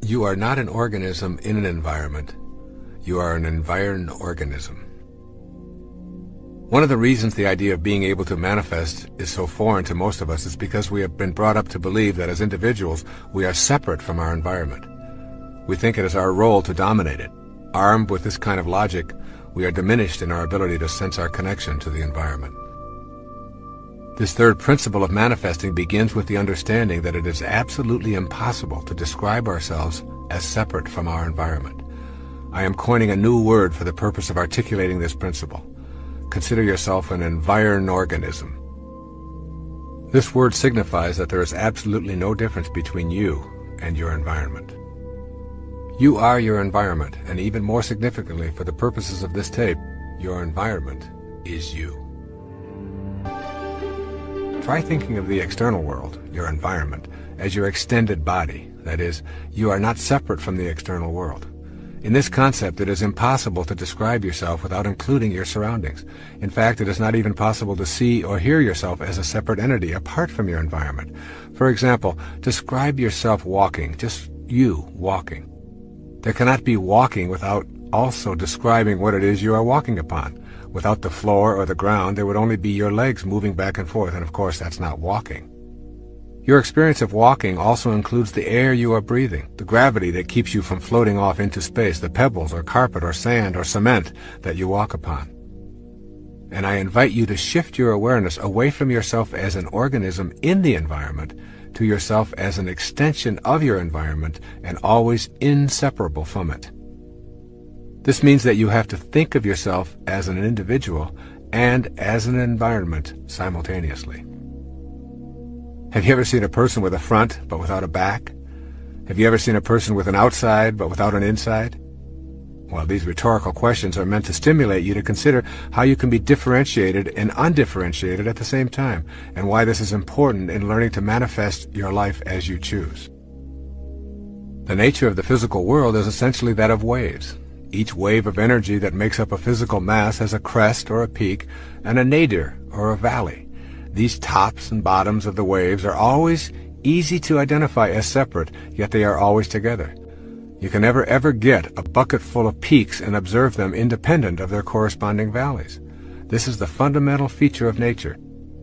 You are not an organism in an environment. You are an environ-organism. One of the reasons the idea of being able to manifest is so foreign to most of us is because we have been brought up to believe that as individuals, we are separate from our environment. We think it is our role to dominate it. Armed with this kind of logic, we are diminished in our ability to sense our connection to the environment. This third principle of manifesting begins with the understanding that it is absolutely impossible to describe ourselves as separate from our environment. I am coining a new word for the purpose of articulating this principle. Consider yourself an environ-organism. This word signifies that there is absolutely no difference between you and your environment. You are your environment, and even more significantly for the purposes of this tape, your environment is you. Try thinking of the external world, your environment, as your extended body. That is, you are not separate from the external world. In this concept, it is impossible to describe yourself without including your surroundings. In fact, it is not even possible to see or hear yourself as a separate entity apart from your environment. For example, describe yourself walking, just you walking. There cannot be walking without also describing what it is you are walking upon. Without the floor or the ground, there would only be your legs moving back and forth, and of course that's not walking. Your experience of walking also includes the air you are breathing, the gravity that keeps you from floating off into space, the pebbles or carpet or sand or cement that you walk upon. And I invite you to shift your awareness away from yourself as an organism in the environment to yourself as an extension of your environment and always inseparable from it. This means that you have to think of yourself as an individual and as an environment simultaneously. Have you ever seen a person with a front but without a back? Have you ever seen a person with an outside but without an inside? Well, these rhetorical questions are meant to stimulate you to consider how you can be differentiated and undifferentiated at the same time, and why this is important in learning to manifest your life as you choose. The nature of the physical world is essentially that of waves. Each wave of energy that makes up a physical mass has a crest or a peak and a nadir or a valley. These tops and bottoms of the waves are always easy to identify as separate, yet they are always together. You can never ever get a bucket full of peaks and observe them independent of their corresponding valleys. This is the fundamental feature of nature.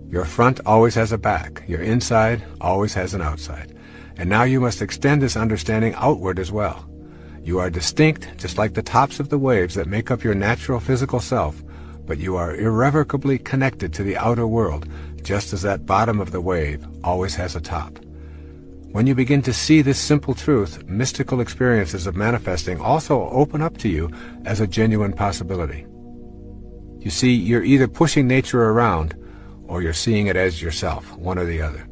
Your front always has a back, your inside always has an outside. And now you must extend this understanding outward as well. You are distinct, just like the tops of the waves that make up your natural physical self, but you are irrevocably connected to the outer world, just as that bottom of the wave always has a top. When you begin to see this simple truth, mystical experiences of manifesting also open up to you as a genuine possibility. You see, you're either pushing nature around, or you're seeing it as yourself, one or the other.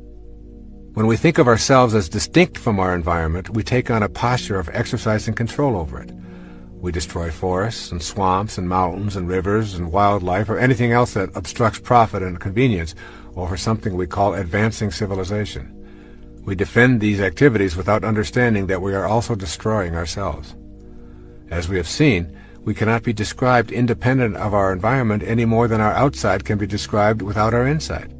When we think of ourselves as distinct from our environment, we take on a posture of exercising control over it. We destroy forests and swamps and mountains and rivers and wildlife or anything else that obstructs profit and convenience over something we call advancing civilization. We defend these activities without understanding that we are also destroying ourselves. As we have seen, we cannot be described independent of our environment any more than our outside can be described without our inside.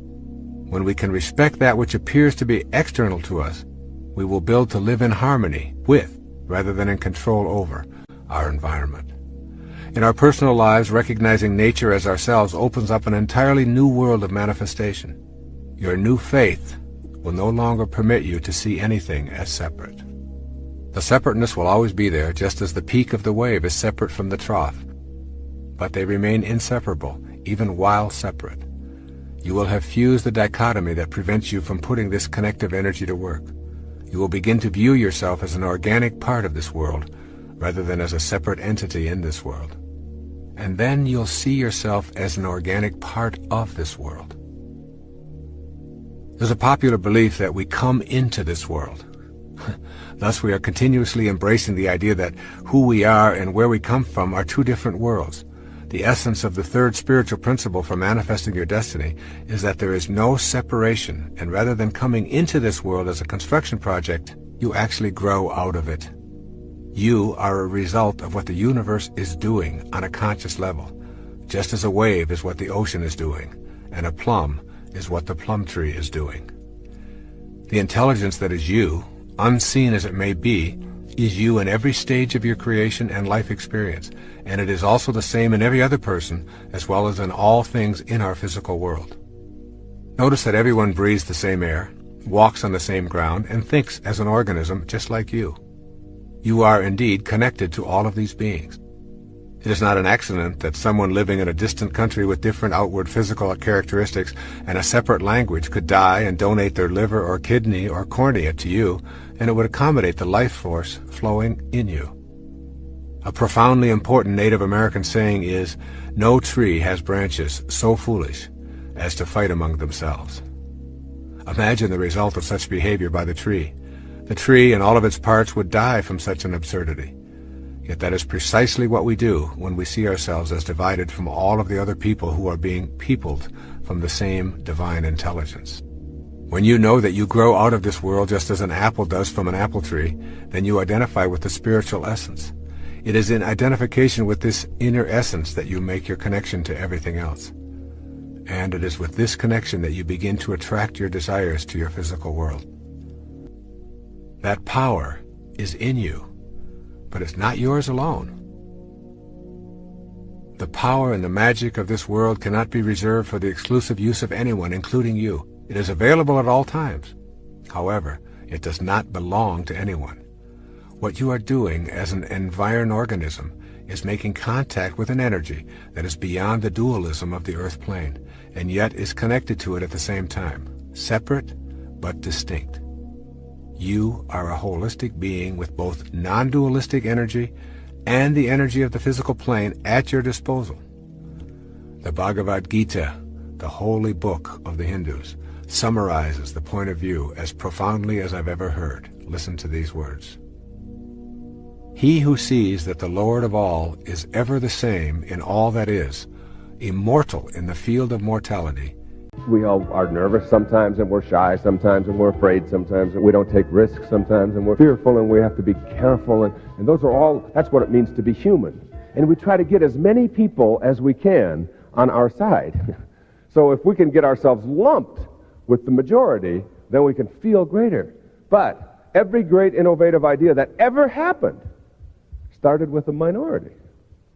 When we can respect that which appears to be external to us, we will build to live in harmony with, rather than in control over, our environment. In our personal lives, recognizing nature as ourselves opens up an entirely new world of manifestation. Your new faith will no longer permit you to see anything as separate. The separateness will always be there, just as the peak of the wave is separate from the trough. But they remain inseparable, even while separate. You will have fused the dichotomy that prevents you from putting this connective energy to work. You will begin to view yourself as an organic part of this world, rather than as a separate entity in this world. And then you'll see yourself as an organic part of this world. There's a popular belief that we come into this world. Thus we are continuously embracing the idea that who we are and where we come from are two different worlds. The essence of the third spiritual principle for manifesting your destiny is that there is no separation, and rather than coming into this world as a construction project, you actually grow out of it. You are a result of what the universe is doing on a conscious level, just as a wave is what the ocean is doing, and a plum is what the plum tree is doing. The intelligence that is you, unseen as it may be, is you in every stage of your creation and life experience, and it is also the same in every other person, as well as in all things in our physical world. Notice that everyone breathes the same air, walks on the same ground, and thinks as an organism just like you. You are indeed connected to all of these beings. It is not an accident that someone living in a distant country with different outward physical characteristics and a separate language could die and donate their liver or kidney or cornea to you, and it would accommodate the life force flowing in you. A profoundly important Native American saying is, "No tree has branches so foolish as to fight among themselves." Imagine the result of such behavior by the tree. The tree and all of its parts would die from such an absurdity. Yet that is precisely what we do when we see ourselves as divided from all of the other people who are being peopled from the same divine intelligence. When you know that you grow out of this world just as an apple does from an apple tree, then you identify with the spiritual essence. It is in identification with this inner essence that you make your connection to everything else. And it is with this connection that you begin to attract your desires to your physical world. That power is in you, but it's not yours alone. The power and the magic of this world cannot be reserved for the exclusive use of anyone, including you. It is available at all times. However, it does not belong to anyone. What you are doing as an environ organism is making contact with an energy that is beyond the dualism of the earth plane, and yet is connected to it at the same time, separate but distinct. You are a holistic being with both non-dualistic energy and the energy of the physical plane at your disposal. The Bhagavad Gita, the holy book of the Hindus, summarizes the point of view as profoundly as I've ever heard. Listen to these words. He who sees that the Lord of all is ever the same in all that is, immortal in the field of mortality. We all are nervous sometimes, and we're shy sometimes, and we're afraid sometimes, and we don't take risks sometimes, and we're fearful, and we have to be careful, and those are all, that's what it means to be human. And we try to get as many people as we can on our side. So if we can get ourselves lumped with the majority, then we can feel greater. But every great innovative idea that ever happened started with a minority,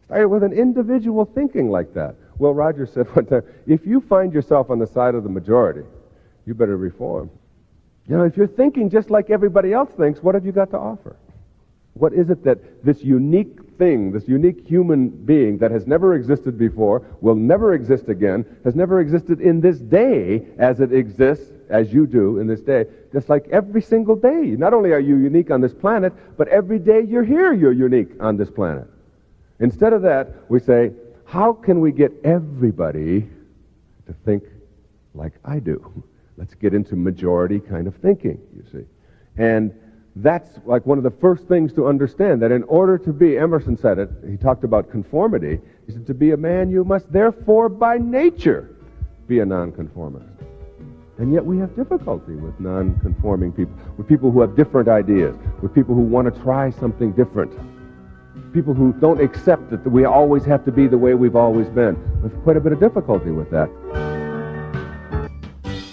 started with an individual thinking like that. Will Rogers said one time, if you find yourself on the side of the majority, you better reform. You know, if you're thinking just like everybody else thinks, what have you got to offer? What is it that this unique thing, this unique human being that has never existed before, will never exist again, has never existed in this day as it exists, as you do in this day, just like every single day. Not only are you unique on this planet, but every day you're here, you're unique on this planet. Instead of that, we say, how can we get everybody to think like I do? Let's get into majority kind of thinking, you see. And that's like one of the first things to understand, that in order to be, Emerson said it, he talked about conformity, he said, to be a man you must therefore by nature be a nonconformist. And yet we have difficulty with non-conforming people, with people who have different ideas, with people who want to try something different. People who don't accept that we always have to be the way we've always been. We have quite a bit of difficulty with that.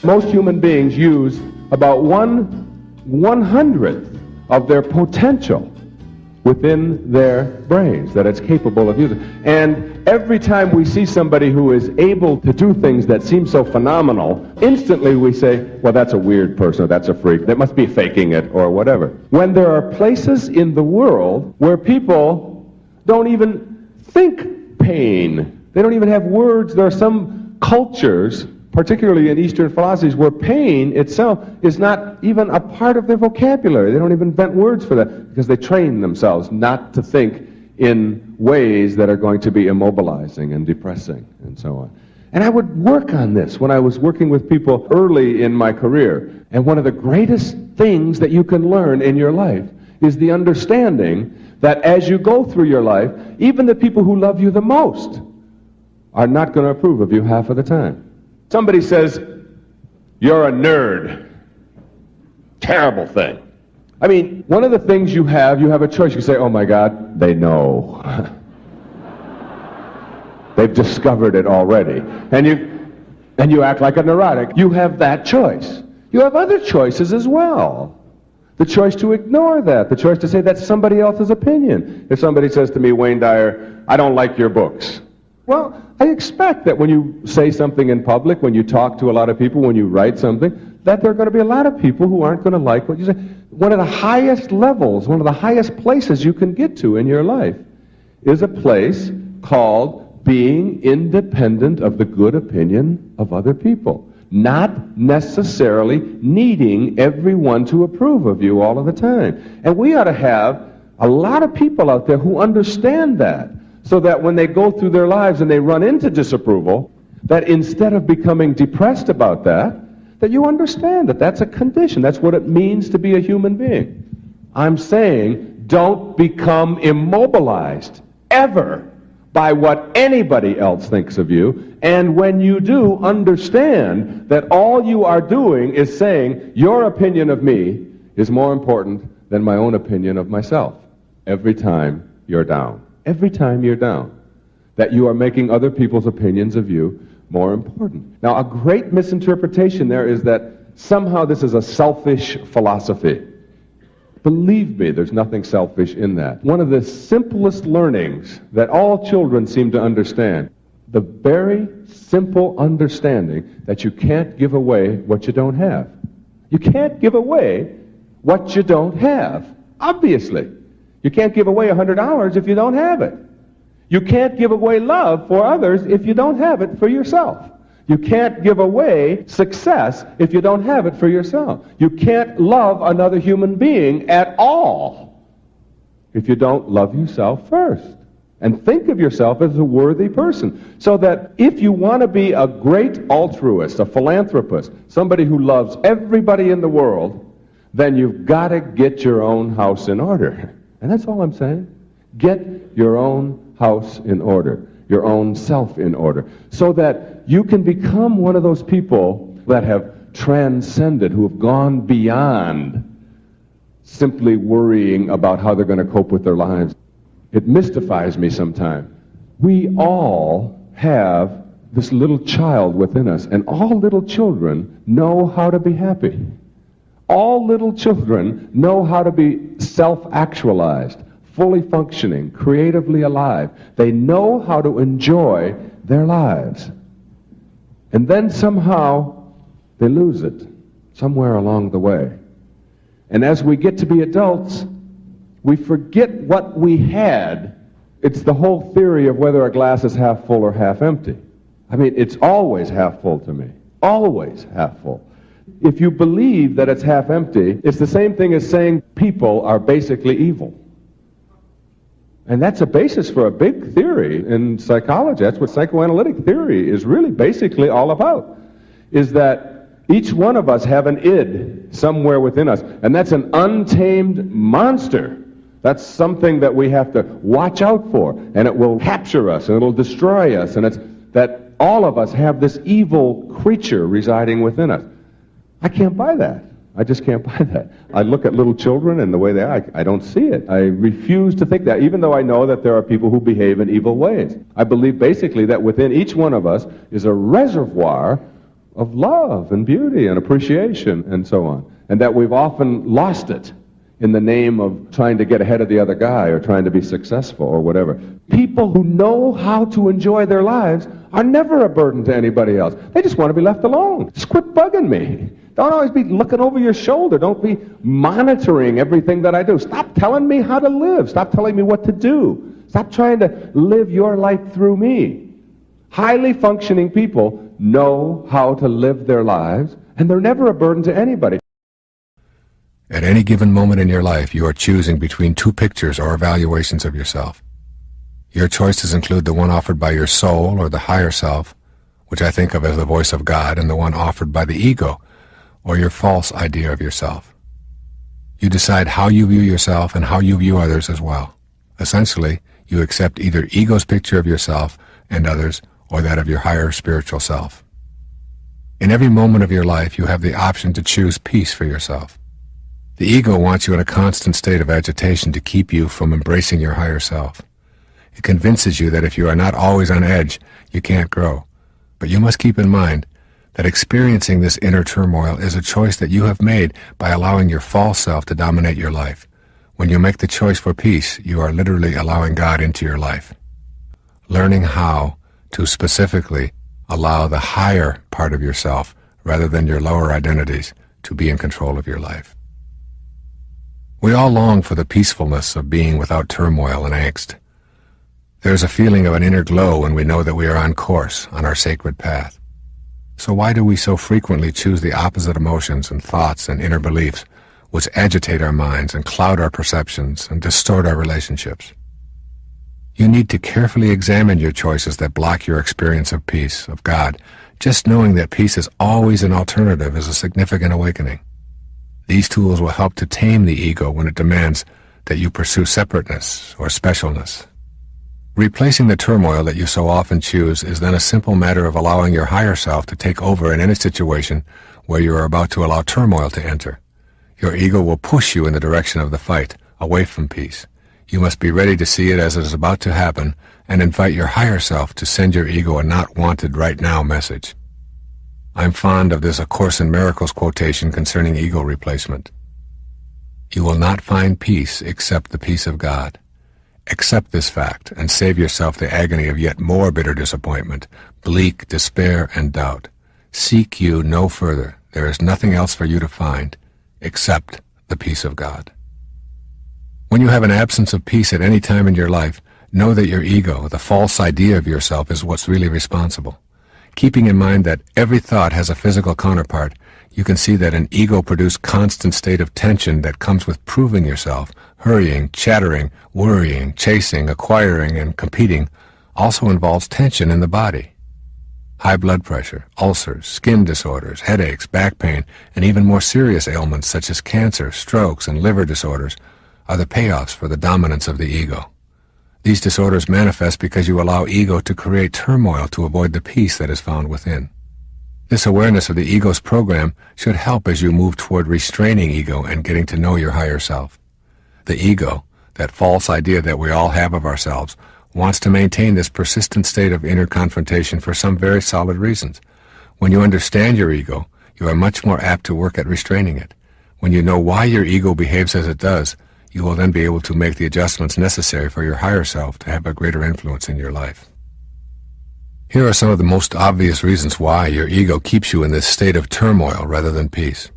Most human beings use about 1/100th of their potential within their brains that it's capable of using. And every time we see somebody who is able to do things that seem so phenomenal, instantly we say, well, that's a weird person, or that's a freak, they must be faking it, or whatever. When there are places in the world where people don't even think pain, they don't even have words. There are some cultures, particularly in Eastern philosophies, where pain itself is not even a part of their vocabulary. They don't even invent words for that because they train themselves not to think in ways that are going to be immobilizing and depressing and so on. And I would work on this when I was working with people early in my career. And one of the greatest things that you can learn in your life is the understanding that as you go through your life, even the people who love you the most are not going to approve of you half of the time. Somebody says, you're a nerd. Terrible thing. I mean, one of the things you have a choice. You say, oh my God, they know. They've discovered it already. And you act like a neurotic. You have that choice. You have other choices as well. The choice to ignore that. The choice to say that's somebody else's opinion. If somebody says to me, Wayne Dyer, I don't like your books. Well, I expect that when you say something in public, when you talk to a lot of people, when you write something, that there are going to be a lot of people who aren't going to like what you say. One of the highest levels, one of the highest places you can get to in your life is a place called being independent of the good opinion of other people. Not necessarily needing everyone to approve of you all of the time. And we ought to have a lot of people out there who understand that, so that when they go through their lives and they run into disapproval, that instead of becoming depressed about that, that you understand that that's a condition. That's what it means to be a human being. I'm saying don't become immobilized ever by what anybody else thinks of you. And when you do, understand that all you are doing is saying your opinion of me is more important than my own opinion of myself. Every time you're down. Every time you're down. That you are making other people's opinions of you more important. Now, a great misinterpretation there is that somehow this is a selfish philosophy. Believe me, there's nothing selfish in that. One of the simplest learnings that all children seem to understand, the very simple understanding that you can't give away what you don't have. You can't give away what you don't have, obviously. You can't give away $100 if you don't have it. You can't give away love for others if you don't have it for yourself. You can't give away success if you don't have it for yourself. You can't love another human being at all if you don't love yourself first. And think of yourself as a worthy person. So that if you want to be a great altruist, a philanthropist, somebody who loves everybody in the world, then you've got to get your own house in order. And that's all I'm saying. Get your own house in order. Your own self in order, so that you can become one of those people that have transcended, who have gone beyond simply worrying about how they're going to cope with their lives. It mystifies me sometimes. We all have this little child within us, and all little children know how to be happy. All little children know how to be self-actualized, fully functioning, creatively alive. They know how to enjoy their lives. And then somehow they lose it somewhere along the way. And as we get to be adults, we forget what we had. It's the whole theory of whether a glass is half full or half empty. I mean, it's always half full to me. Always half full. If you believe that it's half empty, it's the same thing as saying people are basically evil. And that's a basis for a big theory in psychology. That's what psychoanalytic theory is really basically all about, is that each one of us have an id somewhere within us, and that's an untamed monster. That's something that we have to watch out for, and it will capture us, and it'll destroy us, and it's that all of us have this evil creature residing within us. I can't buy that. I just can't buy that. I look at little children and the way they are, I don't see it. I refuse to think that, even though I know that there are people who behave in evil ways. I believe basically that within each one of us is a reservoir of love and beauty and appreciation and so on, and that we've often lost it in the name of trying to get ahead of the other guy or trying to be successful or whatever. People who know how to enjoy their lives are never a burden to anybody else. They just want to be left alone. Just quit bugging me. Don't always be looking over your shoulder. Don't be monitoring everything that I do. Stop telling me how to live. Stop telling me what to do. Stop trying to live your life through me. Highly functioning people know how to live their lives, and they're never a burden to anybody. At any given moment in your life, you are choosing between two pictures or evaluations of yourself. Your choices include the one offered by your soul or the higher self, which I think of as the voice of God, and the one offered by the ego, or your false idea of yourself. You decide how you view yourself and how you view others as well. Essentially, you accept either ego's picture of yourself and others, or that of your higher spiritual self. In every moment of your life, you have the option to choose peace for yourself. The ego wants you in a constant state of agitation to keep you from embracing your higher self. It convinces you that if you are not always on edge, you can't grow. But you must keep in mind that experiencing this inner turmoil is a choice that you have made by allowing your false self to dominate your life. When you make the choice for peace, you are literally allowing God into your life. Learning how to specifically allow the higher part of yourself, rather than your lower identities, to be in control of your life. We all long for the peacefulness of being without turmoil and angst. There is a feeling of an inner glow when we know that we are on course, on our sacred path. So why do we so frequently choose the opposite emotions and thoughts and inner beliefs which agitate our minds and cloud our perceptions and distort our relationships? You need to carefully examine your choices that block your experience of peace, of God. Just knowing that peace is always an alternative is a significant awakening. These tools will help to tame the ego when it demands that you pursue separateness or specialness. Replacing the turmoil that you so often choose is then a simple matter of allowing your higher self to take over in any situation where you are about to allow turmoil to enter. Your ego will push you in the direction of the fight, away from peace. You must be ready to see it as it is about to happen and invite your higher self to send your ego a not wanted right now message. I'm fond of this A Course in Miracles quotation concerning ego replacement. You will not find peace except the peace of God. Accept this fact and save yourself the agony of yet more bitter disappointment, bleak despair and doubt. Seek you no further. There is nothing else for you to find except the peace of God. When you have an absence of peace at any time in your life, know that your ego, the false idea of yourself, is what's really responsible. Keeping in mind that every thought has a physical counterpart, you can see that an ego-produced constant state of tension that comes with proving yourself, hurrying, chattering, worrying, chasing, acquiring, and competing also involves tension in the body. High blood pressure, ulcers, skin disorders, headaches, back pain, and even more serious ailments such as cancer, strokes, and liver disorders are the payoffs for the dominance of the ego. These disorders manifest because you allow ego to create turmoil to avoid the peace that is found within. This awareness of the ego's program should help as you move toward restraining ego and getting to know your higher self. The ego, that false idea that we all have of ourselves, wants to maintain this persistent state of inner confrontation for some very solid reasons. When you understand your ego, you are much more apt to work at restraining it. When you know why your ego behaves as it does, you will then be able to make the adjustments necessary for your higher self to have a greater influence in your life. Here are some of the most obvious reasons why your ego keeps you in this state of turmoil rather than peace.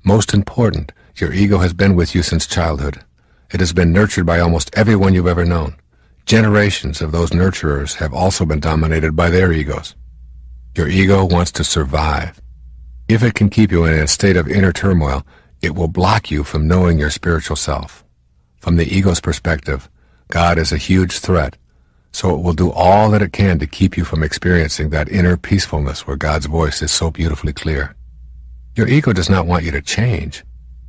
Most important, your ego has been with you since childhood. It has been nurtured by almost everyone you've ever known. Generations of those nurturers have also been dominated by their egos. Your ego wants to survive. If it can keep you in a state of inner turmoil, it will block you from knowing your spiritual self. From the ego's perspective, God is a huge threat, so it will do all that it can to keep you from experiencing that inner peacefulness where God's voice is so beautifully clear. Your ego does not want you to change.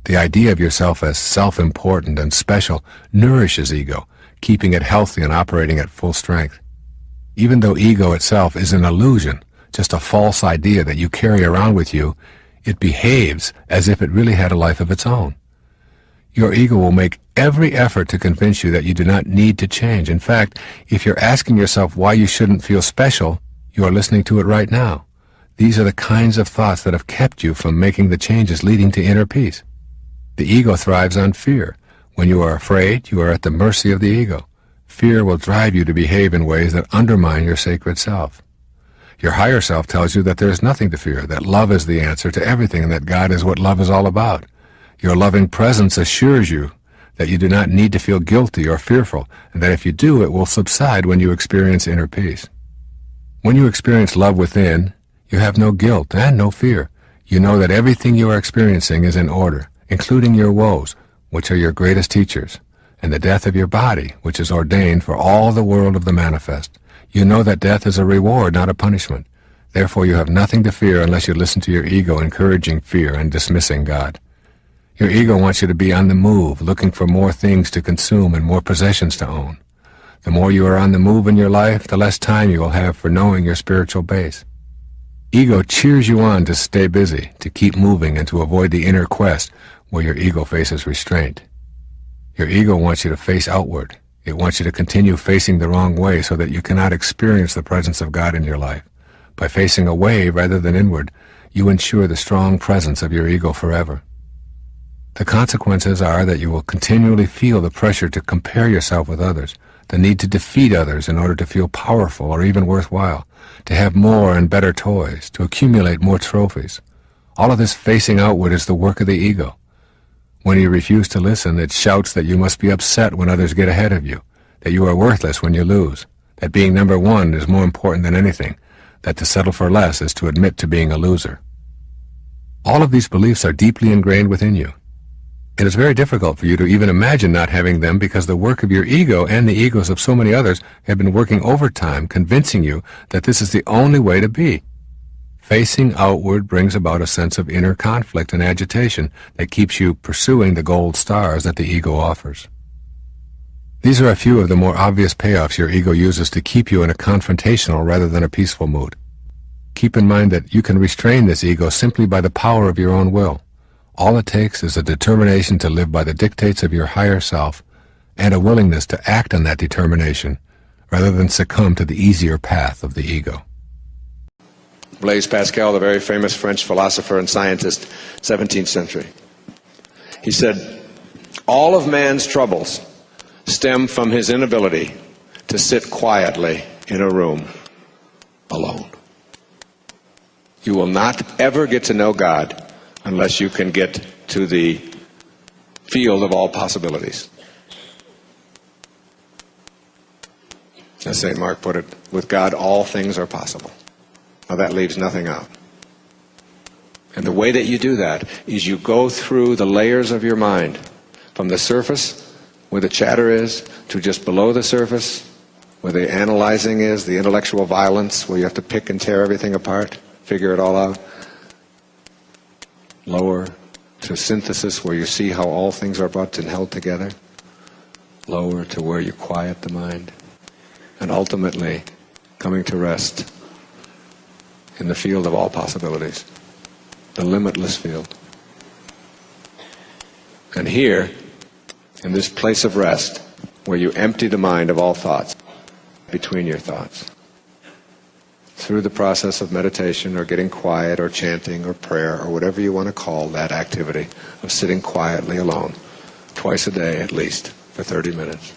The idea of yourself as self-important and special nourishes ego, keeping it healthy and operating at full strength. Even though ego itself is an illusion, just a false idea that you carry around with you, it behaves as if it really had a life of its own. Your ego will make every effort to convince you that you do not need to change. In fact, if you're asking yourself why you shouldn't feel special, you are listening to it right now. These are the kinds of thoughts that have kept you from making the changes leading to inner peace. The ego thrives on fear. When you are afraid, you are at the mercy of the ego. Fear will drive you to behave in ways that undermine your sacred self. Your higher self tells you that there is nothing to fear, that love is the answer to everything, and that God is what love is all about. Your loving presence assures you that you do not need to feel guilty or fearful, and that if you do, it will subside when you experience inner peace. When you experience love within, you have no guilt and no fear. You know that everything you are experiencing is in order, including your woes, which are your greatest teachers, and the death of your body, which is ordained for all the world of the manifest. You know that death is a reward, not a punishment. Therefore you have nothing to fear unless you listen to your ego encouraging fear and dismissing God. Your ego wants you to be on the move, looking for more things to consume and more possessions to own. The more you are on the move in your life, the less time you will have for knowing your spiritual base. Ego cheers you on to stay busy, to keep moving, and to avoid the inner quest where your ego faces restraint. Your ego wants you to face outward. It wants you to continue facing the wrong way so that you cannot experience the presence of God in your life. By facing away rather than inward, you ensure the strong presence of your ego forever. The consequences are that you will continually feel the pressure to compare yourself with others, the need to defeat others in order to feel powerful or even worthwhile, to have more and better toys, to accumulate more trophies. All of this facing outward is the work of the ego. When you refuse to listen, it shouts that you must be upset when others get ahead of you, that you are worthless when you lose, that being number one is more important than anything, that to settle for less is to admit to being a loser. All of these beliefs are deeply ingrained within you. It is very difficult for you to even imagine not having them because the work of your ego and the egos of so many others have been working overtime, convincing you that this is the only way to be. Facing outward brings about a sense of inner conflict and agitation that keeps you pursuing the gold stars that the ego offers. These are a few of the more obvious payoffs your ego uses to keep you in a confrontational rather than a peaceful mood. Keep in mind that you can restrain this ego simply by the power of your own will. All it takes is a determination to live by the dictates of your higher self and a willingness to act on that determination rather than succumb to the easier path of the ego. Blaise Pascal, the very famous French philosopher and scientist, 17th century. He said, "All of man's troubles stem from his inability to sit quietly in a room alone." You will not ever get to know God unless you can get to the field of all possibilities. As St. Mark put it, with God all things are possible. Now that leaves nothing out. And the way that you do that is you go through the layers of your mind, from the surface, where the chatter is, to just below the surface, where the analyzing is, the intellectual violence, where you have to pick and tear everything apart, figure it all out. Lower to synthesis, where you see how all things are brought and held together. Lower to where you quiet the mind. And ultimately, coming to rest in the field of all possibilities, the limitless field. And here, in this place of rest, where you empty the mind of all thoughts, between your thoughts, through the process of meditation or getting quiet or chanting or prayer or whatever you want to call that activity of sitting quietly alone, twice a day at least, for 30 minutes,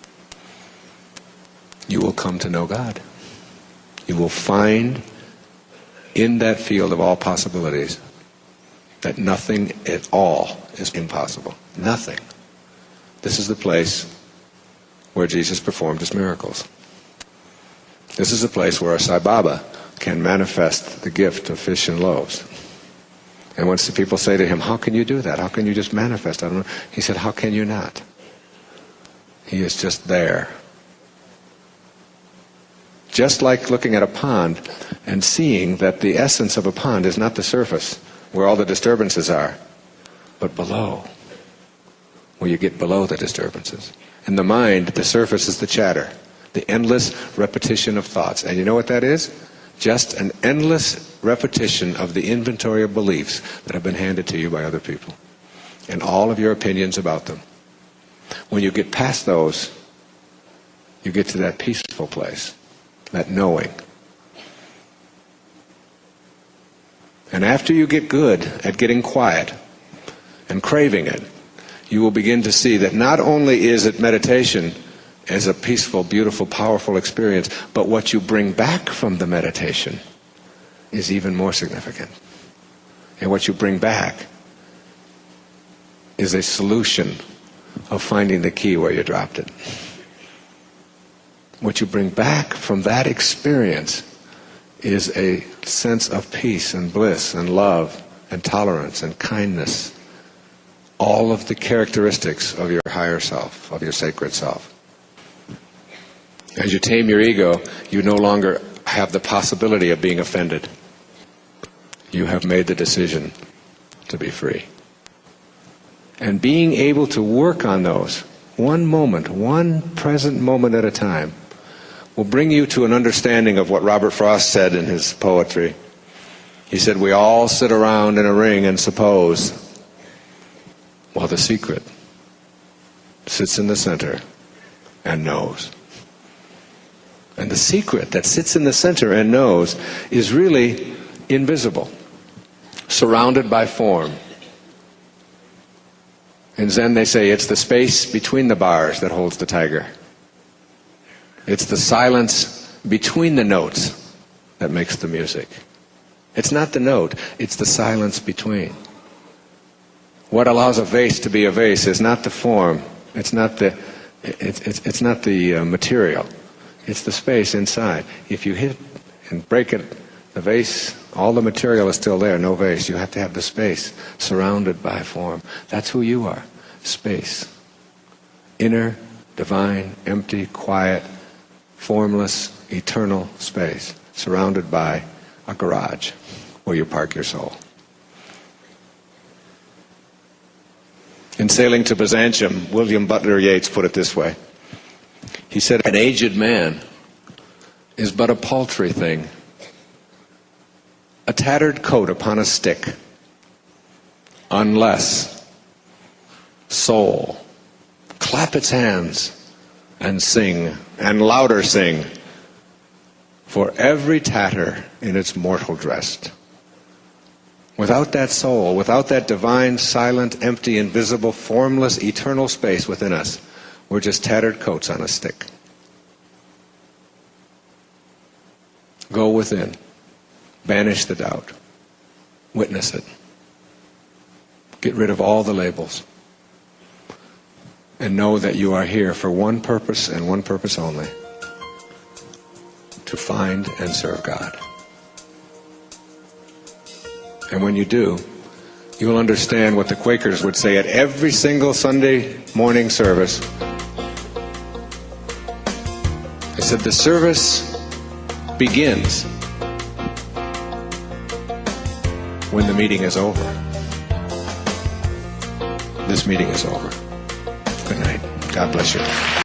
you will come to know God. You will find in that field of all possibilities that nothing at all is impossible. Nothing. This is the place where Jesus performed his miracles. This is the place where a Sai Baba can manifest the gift of fish and loaves. And once the people say to him, "How can you do that? How can you just manifest?" I don't know. He said, "How can you not? He is just there." Just like looking at a pond and seeing that the essence of a pond is not the surface, where all the disturbances are, but below, where you get below the disturbances. In the mind, the surface is the chatter, the endless repetition of thoughts. And you know what that is? Just an endless repetition of the inventory of beliefs that have been handed to you by other people, and all of your opinions about them. When you get past those, you get to that peaceful place. That knowing. And after you get good at getting quiet and craving it, you will begin to see that not only is it meditation as a peaceful, beautiful, powerful experience, but what you bring back from the meditation is even more significant. And what you bring back is a solution of finding the key where you dropped it. What you bring back from that experience is a sense of peace and bliss and love and tolerance and kindness. All of the characteristics of your higher self, of your sacred self. As you tame your ego, you no longer have the possibility of being offended. You have made the decision to be free. And being able to work on those, one moment, one present moment at a time, will bring you to an understanding of what Robert Frost said in his poetry. He said, "We all sit around in a ring and suppose, while the secret sits in the center and knows." And the secret that sits in the center and knows is really invisible, surrounded by form. In Zen they say it's the space between the bars that holds the tiger. It's the silence between the notes that makes the music. It's not the note, it's the silence between. What allows a vase to be a vase is not the form, it's not the material. It's the space inside. If you hit and break it, the vase, all the material is still there, no vase. You have to have the space surrounded by form. That's who you are, space. Inner, divine, empty, quiet, formless, eternal space, surrounded by a garage where you park your soul. In Sailing to Byzantium, William Butler Yeats put it this way. He said, "An aged man is but a paltry thing, a tattered coat upon a stick, unless soul clap its hands and sing, and louder sing, for every tatter in its mortal dress." Without that soul, without that divine, silent, empty, invisible, formless, eternal space within us, we're just tattered coats on a stick. Go within. Banish the doubt. Witness it. Get rid of all the labels. And know that you are here for one purpose and one purpose only. To find and serve God. And when you do, you'll understand what the Quakers would say at every single Sunday morning service. They said the service begins when the meeting is over. This meeting is over. Good night. God bless you.